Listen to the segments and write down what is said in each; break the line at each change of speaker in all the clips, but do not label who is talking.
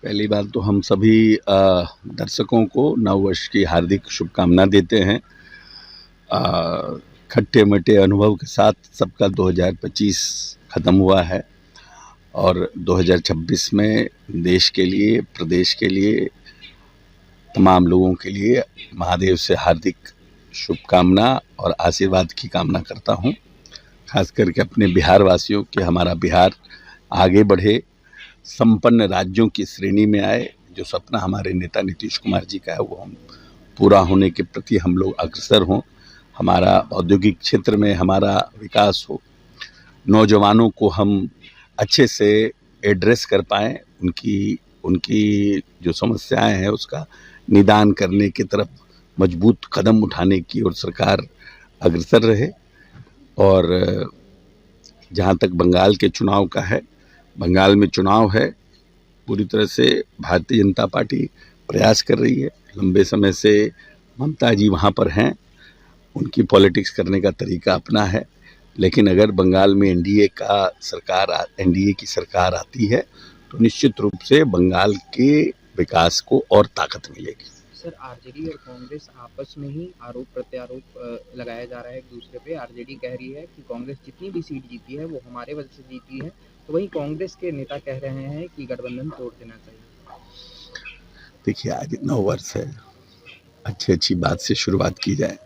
पहली बात तो हम सभी दर्शकों को नववर्ष की हार्दिक शुभकामना देते हैं। खट्टे मीठे अनुभव के साथ सबका 2025 ख़त्म हुआ है और 2026 में देश के लिए, प्रदेश के लिए, तमाम लोगों के लिए महादेव से हार्दिक शुभकामना और आशीर्वाद की कामना करता हूं। खास करके अपने बिहार वासियों के, हमारा बिहार आगे बढ़े, संपन्न राज्यों की श्रेणी में आए। जो सपना हमारे नेता नीतीश कुमार जी का है वो हम पूरा होने के प्रति हम लोग अग्रसर हों। हमारा औद्योगिक क्षेत्र में हमारा विकास हो, नौजवानों को हम अच्छे से एड्रेस कर पाएँ, उनकी जो समस्याएं हैं उसका निदान करने की तरफ मजबूत कदम उठाने की ओर सरकार अग्रसर रहे। और जहाँ तक बंगाल के चुनाव का है, बंगाल में चुनाव है, पूरी तरह से भारतीय जनता पार्टी प्रयास कर रही है। लंबे समय से ममता जी वहाँ पर हैं, उनकी पॉलिटिक्स करने का तरीका अपना है। लेकिन अगर बंगाल में एनडीए की सरकार आती है तो निश्चित रूप से बंगाल के विकास को और ताकत मिलेगी।
सर, आरजेडी और कांग्रेस आपस में ही आरोप प्रत्यारोप लगाया जा रहा है एक दूसरे पे। आरजेडी कह रही है कि कांग्रेस जितनी भी सीट जीती है वो हमारे वजह से जीती है, तो वहीं कांग्रेस के नेता कह रहे हैं कि गठबंधन तोड़ देना चाहिए।
देखिए, आज नव वर्ष है, अच्छी बात से शुरुआत की जाए।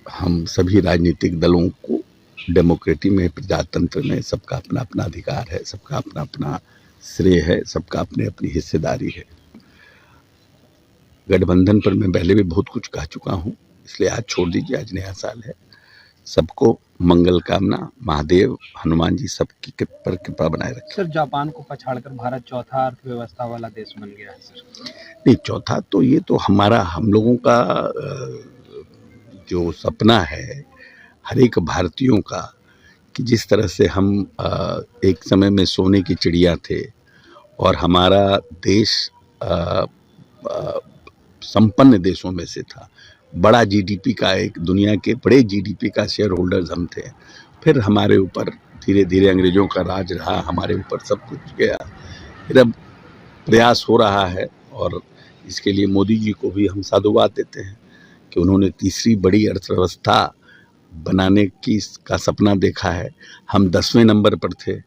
हम सभी राजनीतिक दलों को डेमोक्रेसी में, प्रजातंत्र में सबका अपना अपना अधिकार है, सबका अपना अपना श्रेय है, सबका अपनी अपनी हिस्सेदारी है। गठबंधन पर मैं पहले भी बहुत कुछ कह चुका हूँ, इसलिए आज छोड़ दीजिए। आज नया साल है, सबको मंगल कामना, महादेव, हनुमान जी सबकी पर कृपा बनाए रखें।
सर, जापान को पछाड़कर भारत चौथा अर्थव्यवस्था वाला देश बन गया है सर।
नहीं, चौथा तो ये तो हम लोगों का जो सपना है हर एक भारतीयों का, कि जिस तरह से हम एक समय में सोने की चिड़िया थे और हमारा देश संपन्न देशों में से था, बड़ा जीडीपी का, एक दुनिया के बड़े जीडीपी का शेयर होल्डर्स हम थे। फिर हमारे ऊपर धीरे धीरे अंग्रेजों का राज रहा, हमारे ऊपर सब कुछ गया। फिर अब प्रयास हो रहा है और इसके लिए मोदी जी को भी हम साधुवाद देते हैं कि उन्होंने तीसरी बड़ी अर्थव्यवस्था बनाने का सपना देखा है। हम 10वें नंबर पर थे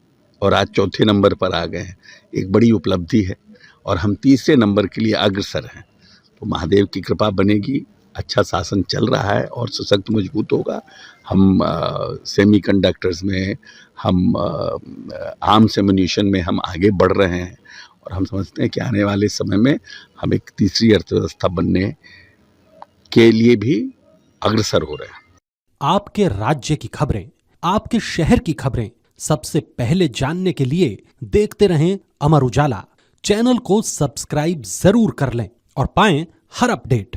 और आज चौथे नंबर पर आ गए हैं, एक बड़ी उपलब्धि है और हम तीसरे नंबर के लिए अग्रसर हैं। तो महादेव की कृपा बनेगी, अच्छा शासन चल रहा है और सशक्त मजबूत होगा। हम सेमीकंडक्टर्स में, हम आर्म्स एम्युनिशन में हम आगे बढ़ रहे हैं और हम समझते हैं कि आने वाले समय में हम एक तीसरी अर्थव्यवस्था बनने के लिए भी अग्रसर हो रहे हैं।
आपके राज्य की खबरें, आपके शहर की खबरें सबसे पहले जानने के लिए देखते रहें अमर उजाला। चैनल को सब्सक्राइब जरूर कर लें और पाएं हर अपडेट।